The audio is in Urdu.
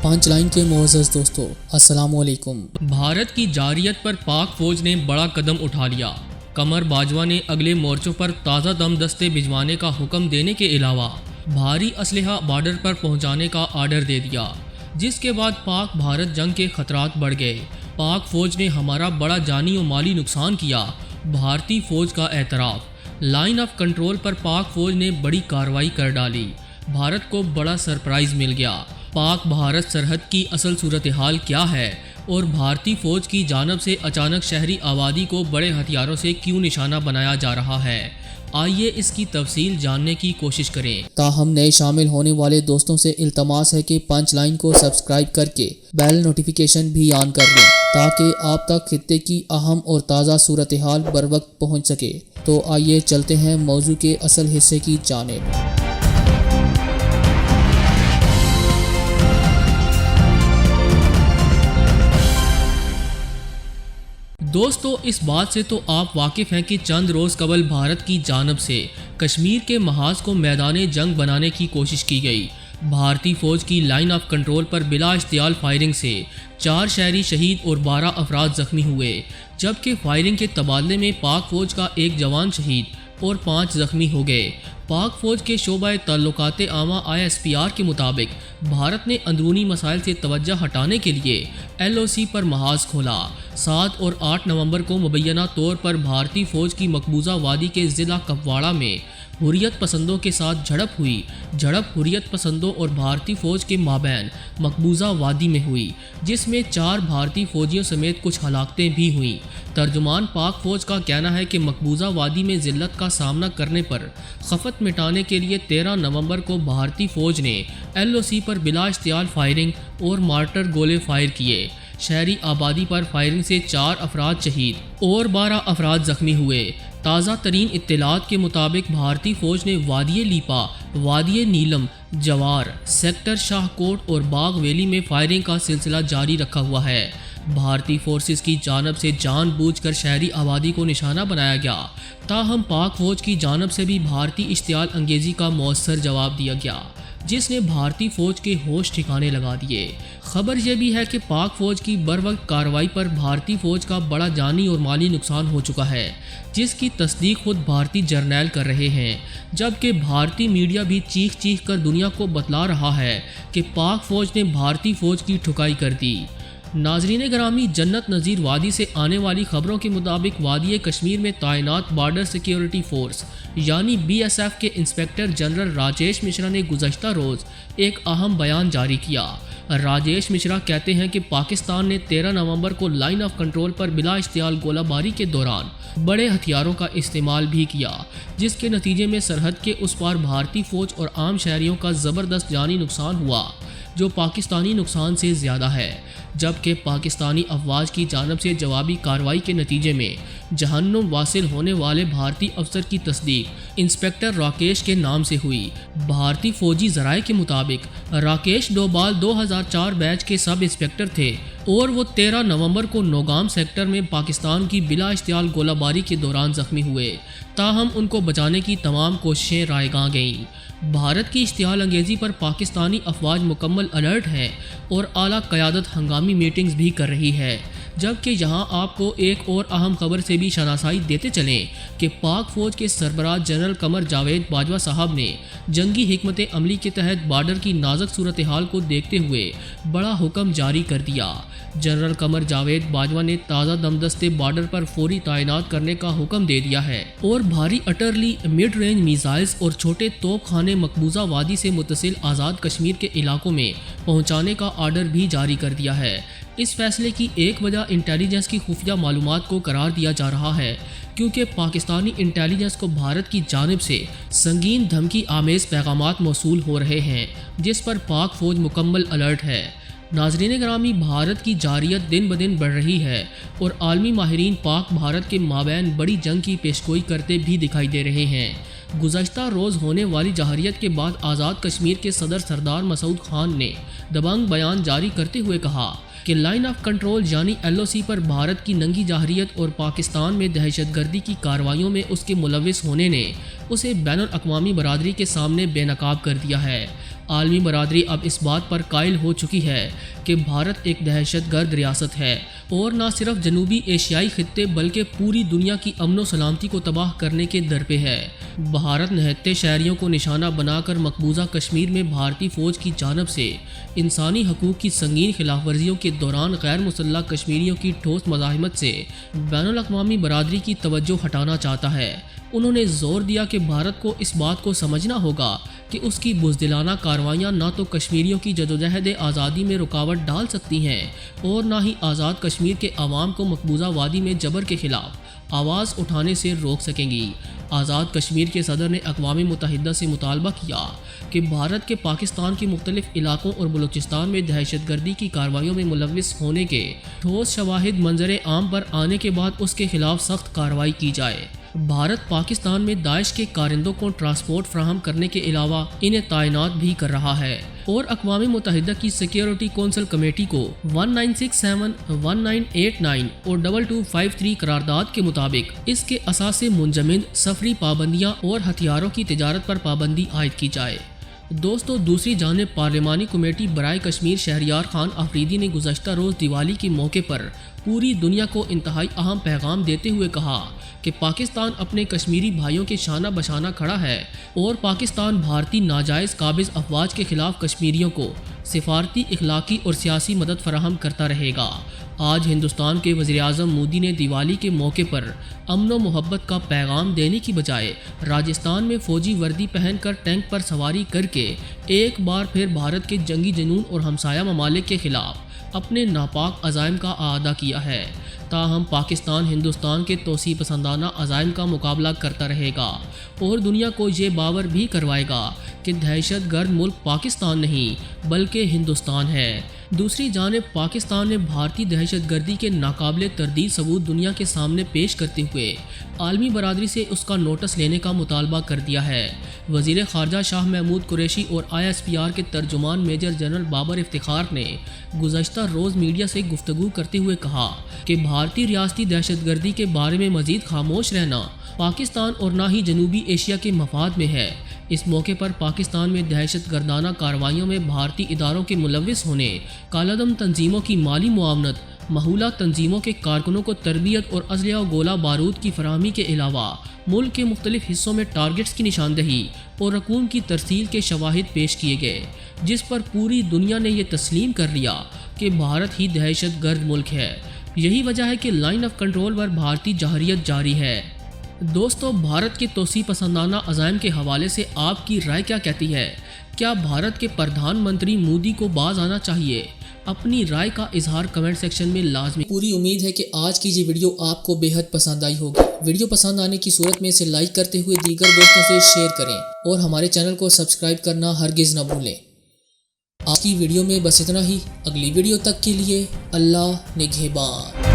پانچ لائن کے معزز دوستو السلام علیکم۔ بھارت کی جارحیت پر پاک فوج نے بڑا قدم اٹھا لیا۔ قمر باجوہ نے اگلے مورچوں پر تازہ دم دستے بھجوانے کا حکم دینے کے علاوہ بھاری اسلحہ بارڈر پر پہنچانے کا آرڈر دے دیا، جس کے بعد پاک بھارت جنگ کے خطرات بڑھ گئے۔ پاک فوج نے ہمارا بڑا جانی و مالی نقصان کیا، بھارتی فوج کا اعتراف۔ لائن آف کنٹرول پر پاک فوج نے بڑی کارروائی کر ڈالی، بھارت کو بڑا سرپرائز مل گیا۔ پاک بھارت سرحد کی اصل صورتحال کیا ہے اور بھارتی فوج کی جانب سے اچانک شہری آبادی کو بڑے ہتھیاروں سے کیوں نشانہ بنایا جا رہا ہے، آئیے اس کی تفصیل جاننے کی کوشش کریں۔ تاہم نئے شامل ہونے والے دوستوں سے التماس ہے کہ پانچ لائن کو سبسکرائب کر کے بیل نوٹیفیکیشن بھی آن کر لیں تاکہ آپ تک خطے کی اہم اور تازہ صورتحال بر وقت پہنچ سکے۔ تو آئیے چلتے ہیں موضوع کے اصل حصے کی جانب۔ دوستو، اس بات سے تو آپ واقف ہیں کہ چند روز قبل بھارت کی جانب سے کشمیر کے محاذ کو میدان جنگ بنانے کی کوشش کی گئی۔ بھارتی فوج کی لائن آف کنٹرول پر بلا اشتعال فائرنگ سے 4 شہری شہید اور 12 افراد زخمی ہوئے، جبکہ فائرنگ کے تبادلے میں پاک فوج کا 1 جوان شہید اور 5 زخمی ہو گئے۔ پاک فوج کے شعبہ تعلقات عامہ ISPR کے مطابق بھارت نے اندرونی مسائل سے توجہ ہٹانے کے لیے LOC پر محاذ کھولا۔ 7 اور 8 نومبر کو مبینہ طور پر بھارتی فوج کی مقبوضہ وادی کے ضلع کپواڑہ میں حریت پسندوں کے ساتھ جھڑپ ہوئی۔ جھڑپ حریت پسندوں اور بھارتی فوج کے مابین مقبوضہ وادی میں ہوئی، جس میں 4 بھارتی فوجیوں سمیت کچھ ہلاکتیں بھی ہوئیں۔ ترجمان پاک فوج کا کہنا ہے کہ مقبوضہ وادی میں ذلت کا سامنا کرنے پر خفت مٹانے کے لیے 13 نومبر کو بھارتی فوج نے LOC پر بلا اشتعال فائرنگ اور مارٹر گولے فائر کیے۔ شہری آبادی پر فائرنگ سے 4 افراد شہید اور 12 افراد زخمی ہوئے۔ تازہ ترین اطلاعات کے مطابق بھارتی فوج نے وادی لیپا، وادی نیلم، جوار، سیکٹر شاہ کوٹ اور باغ ویلی میں فائرنگ کا سلسلہ جاری رکھا ہوا ہے۔ بھارتی فورسز کی جانب سے جان بوجھ کر شہری آبادی کو نشانہ بنایا گیا، تاہم پاک فوج کی جانب سے بھی بھارتی اشتعال انگیزی کا مؤثر جواب دیا گیا، جس نے بھارتی فوج کے ہوش ٹھکانے لگا دیے۔ خبر یہ بھی ہے کہ پاک فوج کی بروقت کارروائی پر بھارتی فوج کا بڑا جانی اور مالی نقصان ہو چکا ہے، جس کی تصدیق خود بھارتی جرنیل کر رہے ہیں، جبکہ بھارتی میڈیا بھی چیخ چیخ کر دنیا کو بتلا رہا ہے کہ پاک فوج نے بھارتی فوج کی ٹھکائی کر دی۔ ناظرین گرامی، جنت نذیر وادی سے آنے والی خبروں کے مطابق وادی کشمیر میں تعینات بارڈر سیکیورٹی فورس یعنی BSF کے انسپکٹر جنرل راجیش مشرا نے گزشتہ روز ایک اہم بیان جاری کیا۔ راجیش مشرا کہتے ہیں کہ پاکستان نے 13 نومبر کو لائن آف کنٹرول پر بلا اشتعال گولہ باری کے دوران بڑے ہتھیاروں کا استعمال بھی کیا، جس کے نتیجے میں سرحد کے اس پار بھارتی فوج اور عام شہریوں کا زبردست جانی نقصان ہوا، جو پاکستانی نقصان سے زیادہ ہے، جبکہ پاکستانی افواج کی جانب سے جوابی کارروائی کے نتیجے میں جہنم واصل ہونے والے بھارتی افسر کی تصدیق انسپکٹر راکیش کے نام سے ہوئی۔ بھارتی فوجی ذرائع کے مطابق راکیش ڈوبال 2004 بیچ کے سب انسپکٹر تھے اور وہ 13 نومبر کو نوگام سیکٹر میں پاکستان کی بلا اشتعال گولہ باری کے دوران زخمی ہوئے، تاہم ان کو بچانے کی تمام کوششیں رائیگاں گئیں۔ بھارت کی اشتعال انگیزی پر پاکستانی افواج مکمل الرٹ ہیں اور اعلیٰ قیادت ہنگامی میٹنگز بھی کر رہی ہے، جبکہ یہاں آپ کو ایک اور اہم خبر سے بھی شناسائی دیتے چلیں کہ پاک فوج کے سربراہ جنرل قمر جاوید باجوہ صاحب نے جنگی حکمت عملی کے تحت بارڈر کی نازک صورتحال کو دیکھتے ہوئے بڑا حکم جاری کر دیا۔ جنرل قمر جاوید باجوہ نے تازہ دمدستے بارڈر پر فوری تعینات کرنے کا حکم دے دیا ہے اور بھاری اٹرلی، مڈ رینج میزائلز اور چھوٹے توپ خانے مقبوضہ وادی سے متصل آزاد کشمیر کے علاقوں میں پہنچانے کا آرڈر بھی جاری کر دیا ہے۔ اس فیصلے کی ایک وجہ انٹیلیجنس کی خفیہ معلومات کو قرار دیا جا رہا ہے، کیونکہ پاکستانی انٹیلیجنس کو بھارت کی جانب سے سنگین دھمکی آمیز پیغامات موصول ہو رہے ہیں، جس پر پاک فوج مکمل الرٹ ہے۔ ناظرین گرامی، بھارت کی جارحیت دن بدن بڑھ رہی ہے اور عالمی ماہرین پاک بھارت کے مابین بڑی جنگ کی پیشگوئی کرتے بھی دکھائی دے رہے ہیں۔ گزشتہ روز ہونے والی جارحیت کے بعد آزاد کشمیر کے صدر سردار مسعود خان نے دبنگ بیان جاری کرتے ہوئے کہا کہ لائن آف کنٹرول یعنی LOC پر بھارت کی ننگی جارحیت اور پاکستان میں دہشت گردی کی کارروائیوں میں اس کے ملوث ہونے نے اسے بین الاقوامی برادری کے سامنے بے نقاب کر دیا ہے۔ عالمی برادری اب اس بات پر قائل ہو چکی ہے کہ بھارت ایک دہشت گرد ریاست ہے اور نہ صرف جنوبی ایشیائی خطے بلکہ پوری دنیا کی امن و سلامتی کو تباہ کرنے کے در پہ ہے۔ بھارت نہتے شہریوں کو نشانہ بنا کر مقبوضہ کشمیر میں بھارتی فوج کی جانب سے انسانی حقوق کی سنگین خلاف ورزیوں کے دوران غیر مسلح کشمیریوں کی ٹھوس مزاحمت سے بین الاقوامی برادری کی توجہ ہٹانا چاہتا ہے۔ انہوں نے زور دیا کہ بھارت کو اس بات کو سمجھنا ہوگا کہ اس کی بزدلانہ کارروائیاں نہ تو کشمیریوں کی جدوجہد آزادی میں رکاوٹ ڈال سکتی ہیں اور نہ ہی آزاد کشمیر کے عوام کو مقبوضہ وادی میں جبر کے خلاف آواز اٹھانے سے روک سکیں گی۔ آزاد کشمیر کے صدر نے اقوام متحدہ سے مطالبہ کیا کہ بھارت کے پاکستان کے مختلف علاقوں اور بلوچستان میں دہشت گردی کی کارروائیوں میں ملوث ہونے کے ٹھوس شواہد منظر عام پر آنے کے بعد اس کے خلاف سخت کارروائی کی جائے۔ بھارت پاکستان میں داعش کے کارندوں کو ٹرانسپورٹ فراہم کرنے کے علاوہ انہیں تعینات بھی کر رہا ہے اور اقوام متحدہ کی سیکیورٹی کونسل کمیٹی کو 1967, 1989 اور 2253 قرارداد کے مطابق اس کے اثاثے منجمد سفری پابندیاں اور ہتھیاروں کی تجارت پر پابندی عائد کی جائے۔ دوستو، دوسری جانب پارلیمانی کمیٹی برائے کشمیر شہریار خان آفریدی نے گزشتہ روز دیوالی کے موقع پر پوری دنیا کو انتہائی اہم پیغام دیتے ہوئے کہا کہ پاکستان اپنے کشمیری بھائیوں کے شانہ بشانہ کھڑا ہے اور پاکستان بھارتی ناجائز قابض افواج کے خلاف کشمیریوں کو سفارتی، اخلاقی اور سیاسی مدد فراہم کرتا رہے گا۔ آج ہندوستان کے وزیر اعظم مودی نے دیوالی کے موقع پر امن و محبت کا پیغام دینے کی بجائے راجستھان میں فوجی وردی پہن کر ٹینک پر سواری کر کے ایک بار پھر بھارت کے جنگی جنون اور ہمسایہ ممالک کے خلاف اپنے ناپاک عزائم کا اعادہ کیا ہے۔ تاہم پاکستان ہندوستان کے توسیع پسندانہ عزائم کا مقابلہ کرتا رہے گا اور دنیا کو یہ باور بھی کروائے گا کہ دہشت گرد ملک پاکستان نہیں بلکہ ہندوستان ہے۔ دوسری جانب پاکستان نے بھارتی دہشت گردی کے ناقابل تردید ثبوت دنیا کے سامنے پیش کرتے ہوئے عالمی برادری سے اس کا نوٹس لینے کا مطالبہ کر دیا ہے۔ وزیر خارجہ شاہ محمود قریشی اور ISPR کے ترجمان میجر جنرل بابر افتخار نے گزشتہ روز میڈیا سے گفتگو کرتے ہوئے کہا کہ بھارتی ریاستی دہشت گردی کے بارے میں مزید خاموش رہنا پاکستان اور نہ ہی جنوبی ایشیا کے مفاد میں ہے۔ اس موقع پر پاکستان میں دہشت گردانہ کارروائیوں میں بھارتی اداروں کے ملوث ہونے، کالعدم تنظیموں کی مالی معاونت، مہولہ تنظیموں کے کارکنوں کو تربیت اور اسلحہ و گولہ بارود کی فراہمی کے علاوہ ملک کے مختلف حصوں میں ٹارگٹس کی نشاندہی اور رقوم کی ترسیل کے شواہد پیش کیے گئے، جس پر پوری دنیا نے یہ تسلیم کر لیا کہ بھارت ہی دہشت گرد ملک ہے۔ یہی وجہ ہے کہ لائن آف کنٹرول پر بھارتی جارحیت جاری ہے۔ دوستو، بھارت کے توسیع پسندانہ عزائم کے حوالے سے آپ کی رائے کیا کہتی ہے؟ کیا بھارت کے پردھان منتری مودی کو باز آنا چاہیے؟ اپنی رائے کا اظہار کمنٹ سیکشن میں لازمی۔ پوری امید ہے کہ آج کی یہ ویڈیو آپ کو بے حد پسند آئی ہوگی۔ ویڈیو پسند آنے کی صورت میں اسے لائک کرتے ہوئے دیگر دوستوں سے شیئر کریں اور ہمارے چینل کو سبسکرائب کرنا ہرگز نہ بھولیں۔ آج کی ویڈیو میں بس اتنا ہی۔ اگلی ویڈیو تک کے لیے اللہ نگہبان۔